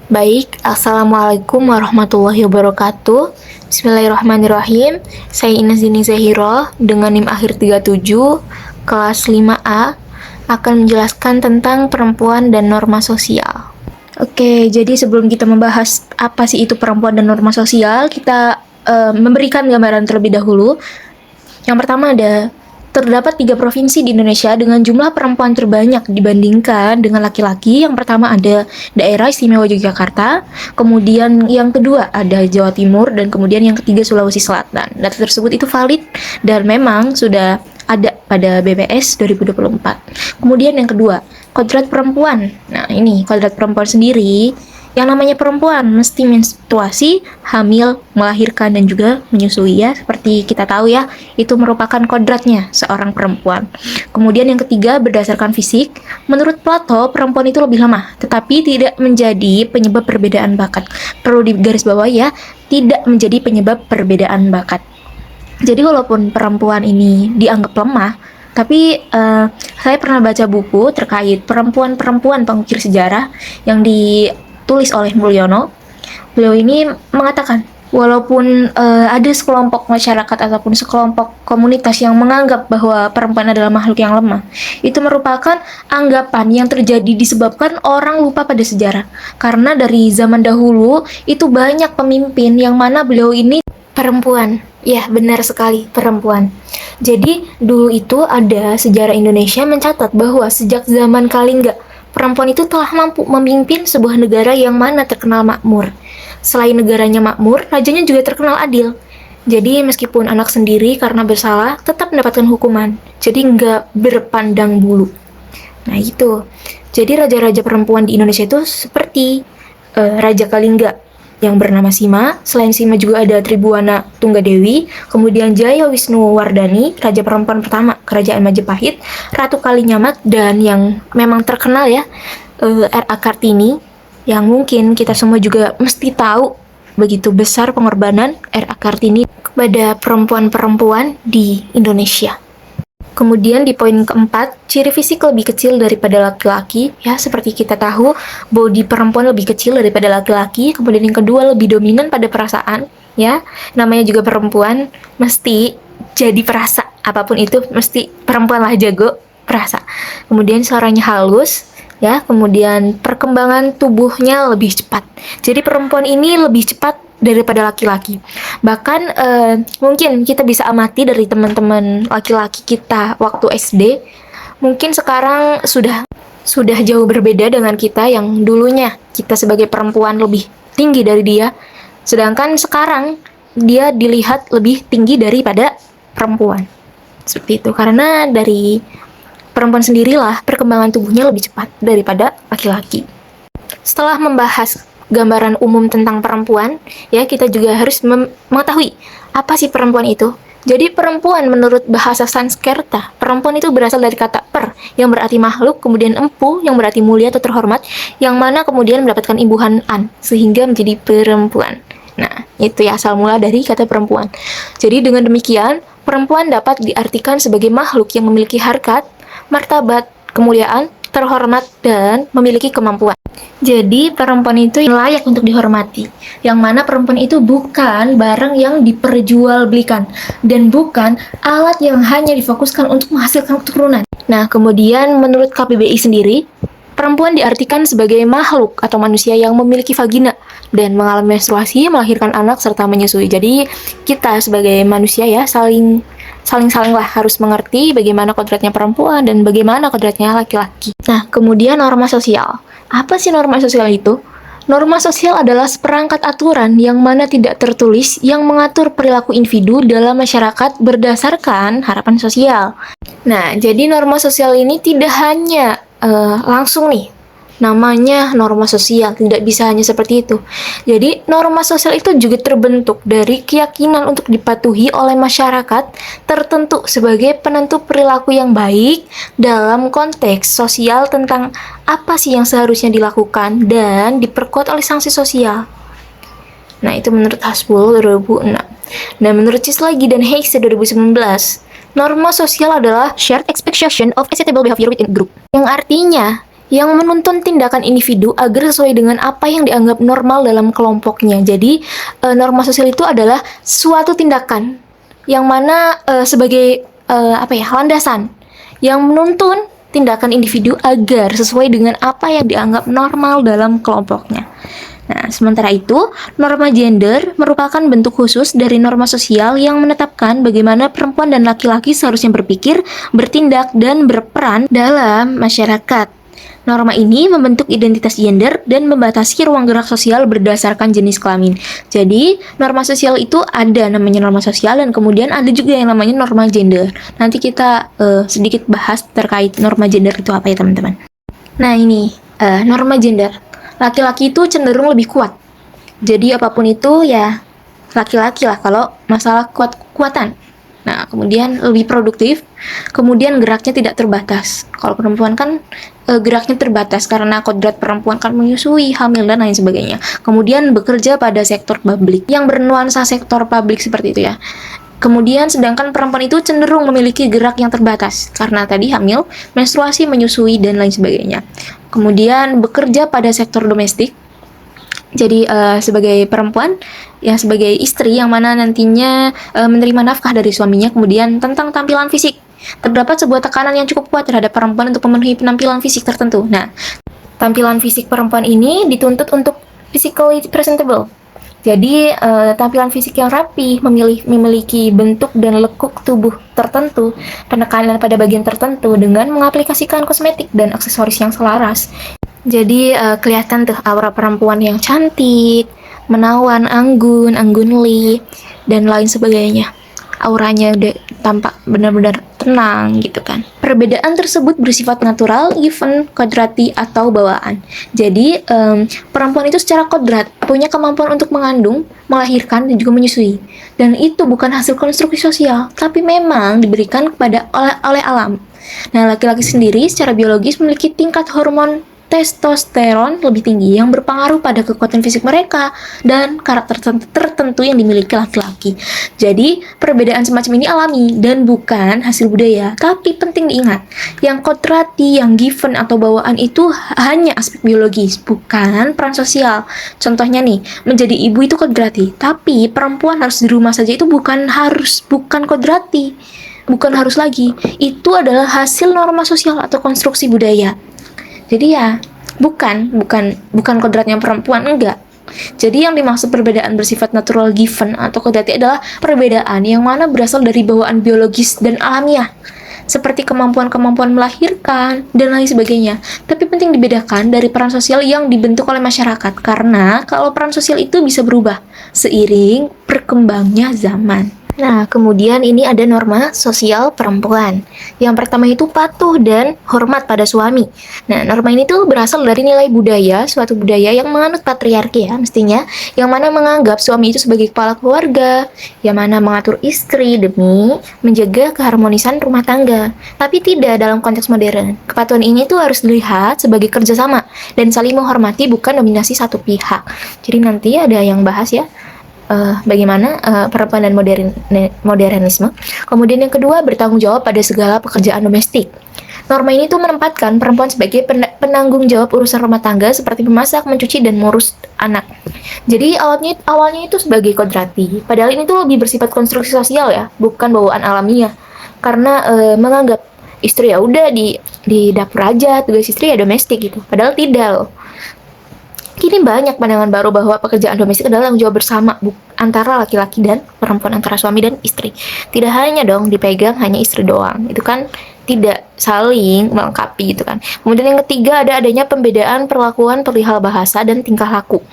Baik, Assalamualaikum warahmatullahi wabarakatuh. Bismillahirrahmanirrahim. Saya Ines Dini Zahiro dengan NIM akhir 37, kelas 5A, akan menjelaskan tentang perempuan dan norma sosial. Oke, jadi sebelum kita membahas apa sih itu perempuan dan norma sosial, kita memberikan gambaran terlebih dahulu. Yang pertama terdapat 3 provinsi di Indonesia dengan jumlah perempuan terbanyak dibandingkan dengan laki-laki. Yang pertama ada daerah istimewa Yogyakarta, kemudian yang kedua ada Jawa Timur, dan kemudian yang ketiga Sulawesi Selatan. Data tersebut itu valid dan memang sudah ada pada BPS 2024. Kemudian yang kedua, kodrat perempuan. Nah, ini kodrat perempuan sendiri. Yang namanya perempuan mesti menstruasi, hamil, melahirkan, dan juga menyusui ya. Seperti kita tahu ya, itu merupakan kodratnya seorang perempuan. Kemudian yang ketiga, berdasarkan fisik. Menurut Plato, perempuan itu lebih lemah, tetapi tidak menjadi penyebab perbedaan bakat. Perlu digarisbawahi ya, tidak menjadi penyebab perbedaan bakat. Jadi walaupun perempuan ini dianggap lemah, tapi saya pernah baca buku terkait perempuan-perempuan pengukir sejarah yang ditulis oleh Mulyono. Beliau ini mengatakan, walaupun ada sekelompok masyarakat ataupun sekelompok komunitas yang menganggap bahwa perempuan adalah makhluk yang lemah, itu merupakan anggapan yang terjadi disebabkan orang lupa pada sejarah. Karena dari zaman dahulu itu banyak pemimpin yang mana beliau ini perempuan. Ya, benar sekali, perempuan. Jadi, dulu itu ada sejarah Indonesia mencatat bahwa sejak zaman Kalingga, perempuan itu telah mampu memimpin sebuah negara yang mana terkenal makmur. Selain negaranya makmur, rajanya juga terkenal adil. Jadi, meskipun anak sendiri karena bersalah, tetap mendapatkan hukuman. Jadi, nggak berpandang bulu. Nah, itu. Jadi, raja-raja perempuan di Indonesia itu seperti Raja Kalingga yang bernama Sima. Selain Sima juga ada Tribuana Tunggadewi, kemudian Jaya Wisnu Wardani, raja perempuan pertama Kerajaan Majapahit, Ratu Kalinyamat, dan yang memang terkenal ya, R.A. Kartini, yang mungkin kita semua juga mesti tahu begitu besar pengorbanan R.A. Kartini kepada perempuan-perempuan di Indonesia. Kemudian di poin keempat, ciri fisik lebih kecil daripada laki-laki. Ya, seperti kita tahu, body perempuan lebih kecil daripada laki-laki. Kemudian yang kedua, lebih dominan pada perasaan. Ya, namanya juga perempuan, mesti jadi perasa. Apapun itu, mesti perempuan lah jago perasa. Kemudian suaranya halus. Ya, kemudian perkembangan tubuhnya lebih cepat. Jadi perempuan ini lebih cepat daripada laki-laki. Bahkan mungkin kita bisa amati dari teman-teman laki-laki kita waktu SD, mungkin sekarang sudah jauh berbeda dengan kita yang dulunya kita sebagai perempuan lebih tinggi dari dia, sedangkan sekarang dia dilihat lebih tinggi daripada perempuan. Seperti itu, karena dari perempuan sendirilah perkembangan tubuhnya lebih cepat daripada laki-laki. Setelah membahas gambaran umum tentang perempuan, ya kita juga harus mengetahui apa sih perempuan itu. Jadi perempuan menurut bahasa Sanskerta, perempuan itu berasal dari kata per, yang berarti makhluk, kemudian empu, yang berarti mulia atau terhormat, yang mana kemudian mendapatkan imbuhan an, sehingga menjadi perempuan. Nah, itu ya asal mula dari kata perempuan. Jadi dengan demikian, perempuan dapat diartikan sebagai makhluk yang memiliki harkat, martabat, kemuliaan, terhormat, dan memiliki kemampuan. Jadi perempuan itu layak untuk dihormati, yang mana perempuan itu bukan barang yang diperjualbelikan dan bukan alat yang hanya difokuskan untuk menghasilkan keturunan. Nah, kemudian menurut KBBI sendiri, perempuan diartikan sebagai makhluk atau manusia yang memiliki vagina dan mengalami menstruasi, melahirkan anak, serta menyusui. Jadi kita sebagai manusia ya saling lah harus mengerti bagaimana kodratnya perempuan dan bagaimana kodratnya laki-laki. Nah, kemudian norma sosial. Apa sih norma sosial itu? Norma sosial adalah seperangkat aturan yang mana tidak tertulis yang mengatur perilaku individu dalam masyarakat berdasarkan harapan sosial. Nah, jadi norma sosial ini tidak hanya langsung nih, namanya norma sosial, tidak bisa hanya seperti itu. Jadi norma sosial itu juga terbentuk dari keyakinan untuk dipatuhi oleh masyarakat tertentu sebagai penentu perilaku yang baik dalam konteks sosial tentang apa sih yang seharusnya dilakukan dan diperkuat oleh sanksi sosial. Nah, itu menurut Hasbull 2006. Dan menurut Cislagi dan Hayes 2019, norma sosial adalah shared expectation of acceptable behavior within group, yang artinya yang menuntun tindakan individu agar sesuai dengan apa yang dianggap normal dalam kelompoknya. Jadi, norma sosial itu adalah suatu tindakan yang mana sebagai landasan yang menuntun tindakan individu agar sesuai dengan apa yang dianggap normal dalam kelompoknya. Nah, sementara itu, norma gender merupakan bentuk khusus dari norma sosial yang menetapkan bagaimana perempuan dan laki-laki seharusnya berpikir, bertindak, dan berperan dalam masyarakat. Norma ini membentuk identitas gender dan membatasi ruang gerak sosial berdasarkan jenis kelamin. Jadi, norma sosial itu ada namanya norma sosial dan kemudian ada juga yang namanya norma gender. Nanti kita sedikit bahas terkait norma gender itu apa ya teman-teman. Nah ini, norma gender. Laki-laki itu cenderung lebih kuat. Jadi apapun itu ya laki-laki lah kalau masalah kuat-kuatan. Nah, kemudian lebih produktif, kemudian geraknya tidak terbatas. Kalau perempuan kan geraknya terbatas karena kodrat perempuan kan menyusui, hamil, dan lain sebagainya. Kemudian bekerja pada sektor publik, yang bernuansa sektor publik seperti itu ya. Kemudian sedangkan perempuan itu cenderung memiliki gerak yang terbatas karena tadi hamil, menstruasi, menyusui, dan lain sebagainya. Kemudian bekerja pada sektor domestik. Jadi sebagai perempuan, ya sebagai istri yang mana nantinya menerima nafkah dari suaminya. Kemudian tentang tampilan fisik, terdapat sebuah tekanan yang cukup kuat terhadap perempuan untuk memenuhi penampilan fisik tertentu. Nah, tampilan fisik perempuan ini dituntut untuk physically presentable. Jadi tampilan fisik yang rapi, memiliki bentuk dan lekuk tubuh tertentu, penekanan pada bagian tertentu dengan mengaplikasikan kosmetik dan aksesoris yang selaras. Jadi kelihatan tuh aura perempuan yang cantik, menawan, anggun, anggunly, dan lain sebagainya. Auranya udah tampak benar-benar tenang gitu kan. Perbedaan tersebut bersifat natural, given, kodrati, atau bawaan. Jadi perempuan itu secara kodrat punya kemampuan untuk mengandung, melahirkan, dan juga menyusui. Dan itu bukan hasil konstruksi sosial, tapi memang diberikan kepada oleh alam. Nah, laki-laki sendiri secara biologis memiliki tingkat hormon testosteron lebih tinggi yang berpengaruh pada kekuatan fisik mereka dan karakter tertentu yang dimiliki laki-laki. Jadi, perbedaan semacam ini alami dan bukan hasil budaya. Tapi penting diingat, yang kodrati, yang given atau bawaan itu hanya aspek biologis, bukan peran sosial. Contohnya nih, menjadi ibu itu kodrati, tapi perempuan harus di rumah saja itu bukan kodrati. Bukan harus lagi. Itu adalah hasil norma sosial atau konstruksi budaya. Jadi ya, bukan kodratnya perempuan, enggak. Jadi yang dimaksud perbedaan bersifat natural given atau kodrati adalah perbedaan yang mana berasal dari bawaan biologis dan alamiah, seperti kemampuan-kemampuan melahirkan, dan lain sebagainya. Tapi penting dibedakan dari peran sosial yang dibentuk oleh masyarakat, karena kalau peran sosial itu bisa berubah seiring berkembangnya zaman. Nah, kemudian ini ada norma sosial perempuan. Yang pertama itu patuh dan hormat pada suami. Nah, norma ini tuh berasal dari nilai budaya, suatu budaya yang menganut patriarki ya, mestinya, yang mana menganggap suami itu sebagai kepala keluarga, yang mana mengatur istri demi menjaga keharmonisan rumah tangga. Tapi tidak dalam konteks modern. Kepatuhan ini tuh harus dilihat sebagai kerjasama dan saling menghormati, bukan dominasi satu pihak. Jadi nanti ada yang bahas ya, bagaimana perempuan dan modernisme. Kemudian yang kedua, bertanggung jawab pada segala pekerjaan domestik. Norma ini tuh menempatkan perempuan sebagai penanggung jawab urusan rumah tangga seperti memasak, mencuci, dan mengurus anak. Jadi awalnya itu sebagai kodrati. Padahal ini tuh lebih bersifat konstruksi sosial ya, bukan bawaan alamiah. Karena menganggap istri ya udah di dapur aja, tugas istri ya domestik gitu. Padahal tidak loh. Kini banyak pandangan baru bahwa pekerjaan domestik adalah tanggung jawab bersama antara laki-laki dan perempuan, antara suami dan istri. Tidak hanya dong dipegang hanya istri doang. Itu kan tidak saling melengkapi gitu kan. Kemudian yang ketiga ada adanya pembedaan perlakuan perihal bahasa dan tingkah laku.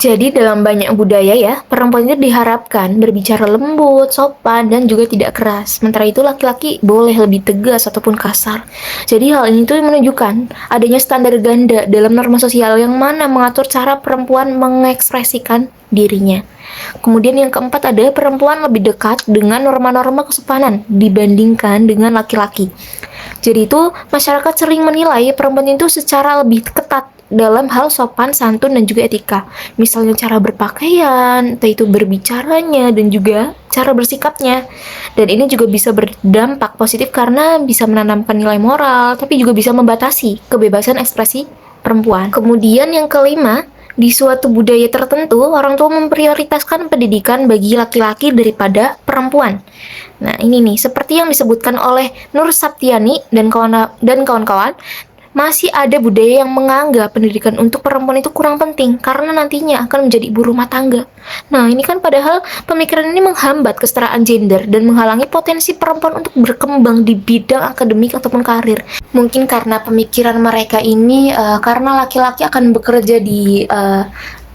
Jadi dalam banyak budaya ya, perempuan itu diharapkan berbicara lembut, sopan, dan juga tidak keras. Sementara itu laki-laki boleh lebih tegas ataupun kasar. Jadi hal ini tuh menunjukkan adanya standar ganda dalam norma sosial yang mana mengatur cara perempuan mengekspresikan dirinya. Kemudian yang keempat ada perempuan lebih dekat dengan norma-norma kesopanan dibandingkan dengan laki-laki. Jadi itu masyarakat sering menilai perempuan itu secara lebih ketat dalam hal sopan, santun, dan juga etika. Misalnya cara berpakaian, entah itu berbicaranya, dan juga cara bersikapnya. Dan ini juga bisa berdampak positif karena bisa menanamkan nilai moral, tapi juga bisa membatasi kebebasan ekspresi perempuan. Kemudian yang kelima, di suatu budaya tertentu, orang tua memprioritaskan pendidikan bagi laki-laki daripada perempuan. Nah, ini nih, seperti yang disebutkan oleh Nur Saptiani dan kawan-kawan, masih ada budaya yang menganggap pendidikan untuk perempuan itu kurang penting karena nantinya akan menjadi ibu rumah tangga. Nah, ini kan padahal pemikiran ini menghambat kesetaraan gender dan menghalangi potensi perempuan untuk berkembang di bidang akademik ataupun karir. Mungkin karena pemikiran mereka ini karena laki-laki akan bekerja di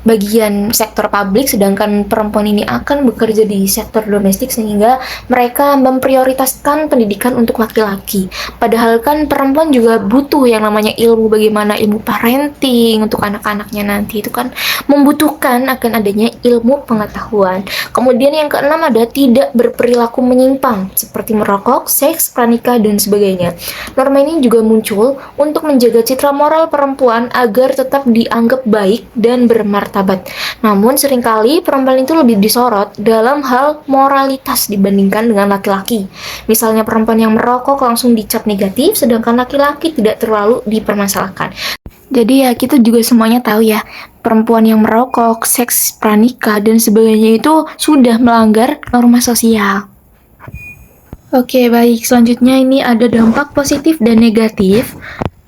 bagian sektor publik, sedangkan perempuan ini akan bekerja di sektor domestik, sehingga mereka memprioritaskan pendidikan untuk laki-laki. Padahal kan perempuan juga butuh yang namanya ilmu, bagaimana ilmu parenting untuk anak-anaknya nanti, itu kan membutuhkan akan adanya ilmu pengetahuan. Kemudian yang keenam ada tidak berperilaku menyimpang, seperti merokok, seks, pranikah, dan sebagainya. Norma ini juga muncul untuk menjaga citra moral perempuan agar tetap dianggap baik dan bermartabat. Namun seringkali perempuan itu lebih disorot dalam hal moralitas dibandingkan dengan laki-laki. Misalnya perempuan yang merokok langsung dicap negatif, sedangkan laki-laki tidak terlalu dipermasalahkan. Jadi ya kita juga semuanya tahu ya, perempuan yang merokok, seks, pranikah, dan sebagainya itu sudah melanggar norma sosial. Oke, baik. Selanjutnya ini ada dampak positif dan negatif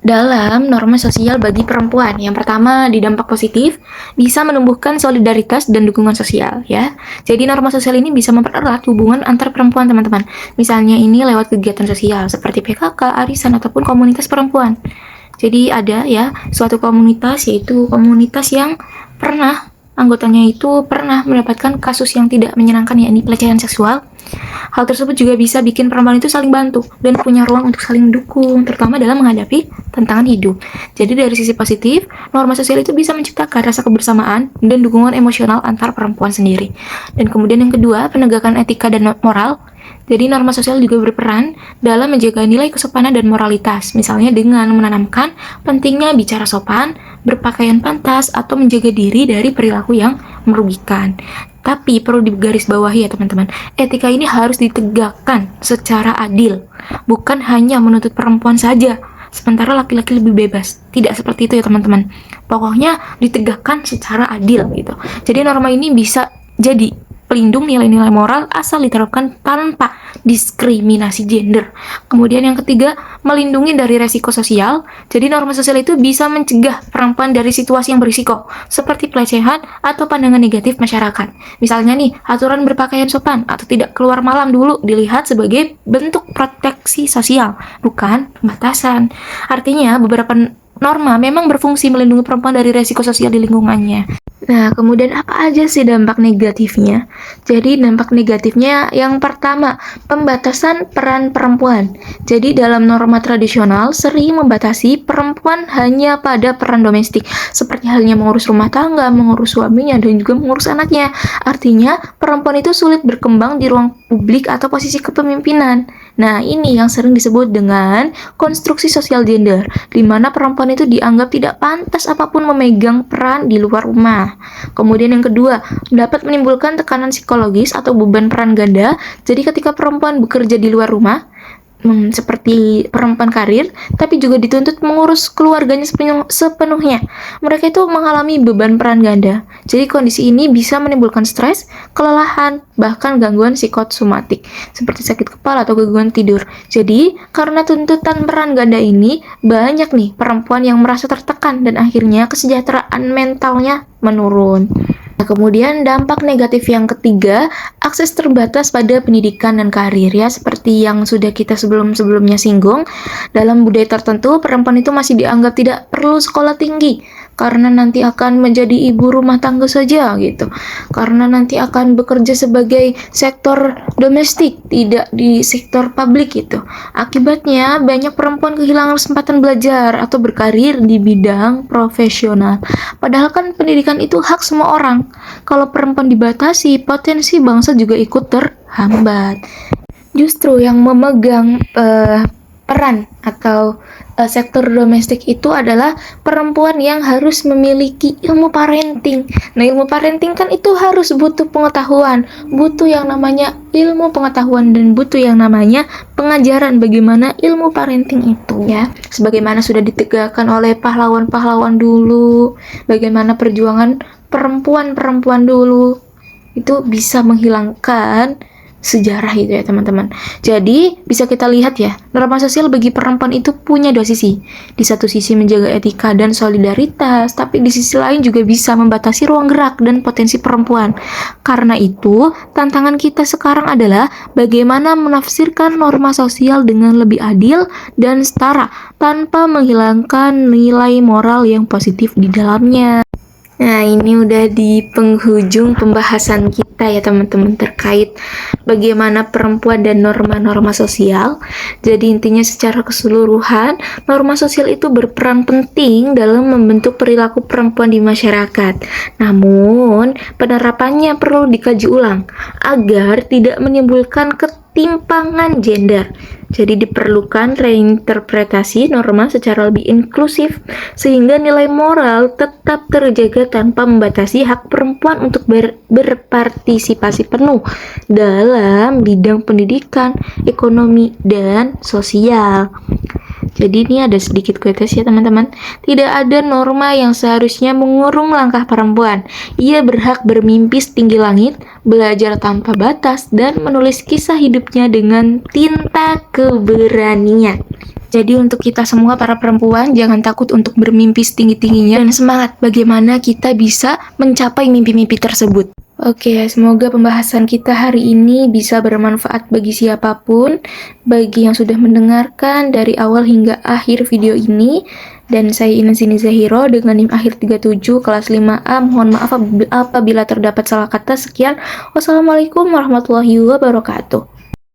dalam norma sosial bagi perempuan. Yang pertama, di dampak positif bisa menumbuhkan solidaritas dan dukungan sosial, ya. Jadi norma sosial ini bisa mempererat hubungan antar perempuan, teman-teman. Misalnya ini lewat kegiatan sosial seperti PKK, arisan, ataupun komunitas perempuan. Jadi ada ya suatu komunitas, yaitu komunitas yang anggotanya itu pernah mendapatkan kasus yang tidak menyenangkan, yakni pelecehan seksual. Hal tersebut juga bisa bikin perempuan itu saling bantu dan punya ruang untuk saling mendukung, terutama dalam menghadapi tantangan hidup. Jadi dari sisi positif, norma sosial itu bisa menciptakan rasa kebersamaan dan dukungan emosional antar perempuan sendiri. Dan kemudian yang kedua, penegakan etika dan moral. Jadi norma sosial juga berperan dalam menjaga nilai kesopanan dan moralitas, misalnya dengan menanamkan pentingnya bicara sopan, berpakaian pantas, atau menjaga diri dari perilaku yang merugikan. Tapi perlu digarisbawahi ya teman-teman, etika ini harus ditegakkan secara adil, bukan hanya menuntut perempuan saja, sementara laki-laki lebih bebas. Tidak seperti itu ya teman-teman. Pokoknya ditegakkan secara adil gitu. Jadi norma ini bisa jadi pelindung nilai-nilai moral asal diterapkan tanpa diskriminasi gender. Kemudian yang ketiga, melindungi dari resiko sosial. Jadi norma sosial itu bisa mencegah perempuan dari situasi yang berisiko, seperti pelecehan atau pandangan negatif masyarakat. Misalnya nih, aturan berpakaian sopan atau tidak keluar malam dulu dilihat sebagai bentuk proteksi sosial, bukan pembatasan. Artinya, beberapa norma memang berfungsi melindungi perempuan dari resiko sosial di lingkungannya. Nah, kemudian apa aja sih dampak negatifnya? Jadi dampak negatifnya yang pertama, pembatasan peran perempuan. Jadi dalam norma tradisional sering membatasi perempuan hanya pada peran domestik, seperti halnya mengurus rumah tangga, mengurus suaminya, dan juga mengurus anaknya. Artinya, perempuan itu sulit berkembang di ruang publik atau posisi kepemimpinan. Nah, ini yang sering disebut dengan konstruksi sosial gender, di mana perempuan itu dianggap tidak pantas apapun memegang peran di luar rumah. Kemudian yang kedua, dapat menimbulkan tekanan psikologis atau beban peran ganda. Jadi ketika perempuan bekerja di luar rumah, seperti perempuan karir, tapi juga dituntut mengurus keluarganya sepenuhnya. Mereka itu mengalami beban peran ganda. Jadi kondisi ini bisa menimbulkan stres, kelelahan, bahkan gangguan psikosomatik, seperti sakit kepala atau gangguan tidur. Jadi, karena tuntutan peran ganda ini, banyak nih perempuan yang merasa tertekan dan akhirnya kesejahteraan mentalnya menurun. Nah, kemudian dampak negatif yang ketiga, akses terbatas pada pendidikan dan karir ya, seperti yang sudah kita sebelum-sebelumnya singgung. Dalam budaya tertentu, perempuan itu masih dianggap tidak perlu sekolah tinggi karena nanti akan menjadi ibu rumah tangga saja gitu. Karena nanti akan bekerja sebagai sektor domestik, tidak di sektor publik gitu. Akibatnya banyak perempuan kehilangan kesempatan belajar atau berkarir di bidang profesional. Padahal kan pendidikan itu hak semua orang. Kalau perempuan dibatasi, potensi bangsa juga ikut terhambat. Justru yang memegang peran atau sektor domestik itu adalah perempuan yang harus memiliki ilmu parenting. Nah, ilmu parenting kan itu harus butuh pengetahuan, butuh yang namanya ilmu pengetahuan dan butuh yang namanya pengajaran bagaimana ilmu parenting itu ya. Sebagaimana sudah ditegakkan oleh pahlawan-pahlawan dulu, bagaimana perjuangan perempuan-perempuan dulu itu bisa menghilangkan sejarah itu ya teman-teman. Jadi bisa kita lihat ya, norma sosial bagi perempuan itu punya dua sisi. Di satu sisi menjaga etika dan solidaritas, tapi di sisi lain juga bisa membatasi ruang gerak dan potensi perempuan. Karena itu, tantangan kita sekarang adalah bagaimana menafsirkan norma sosial dengan lebih adil dan setara tanpa menghilangkan nilai moral yang positif di dalamnya. Nah, ini udah di penghujung pembahasan kita ya teman-teman terkait bagaimana perempuan dan norma-norma sosial. Jadi intinya secara keseluruhan, norma sosial itu berperan penting dalam membentuk perilaku perempuan di masyarakat. Namun, penerapannya perlu dikaji ulang agar tidak menimbulkan ketimpangan gender. Jadi diperlukan reinterpretasi norma secara lebih inklusif sehingga nilai moral tetap terjaga tanpa membatasi hak perempuan untuk berpartisipasi penuh dalam bidang pendidikan, ekonomi, dan sosial. Jadi ini ada sedikit quotes ya teman-teman. Tidak ada norma yang seharusnya mengurung langkah perempuan. Ia berhak bermimpi setinggi langit, belajar tanpa batas, dan menulis kisah hidupnya dengan tinta keberanian. Jadi untuk kita semua para perempuan, jangan takut untuk bermimpi setinggi-tingginya dan semangat bagaimana kita bisa mencapai mimpi-mimpi tersebut. Oke, semoga pembahasan kita hari ini bisa bermanfaat bagi siapapun, bagi yang sudah mendengarkan dari awal hingga akhir video ini. Dan saya Ines Zini Zahiro dengan NIM akhir 37 kelas 5A. Mohon maaf apabila terdapat salah kata. Sekian. Wassalamualaikum warahmatullahi wabarakatuh.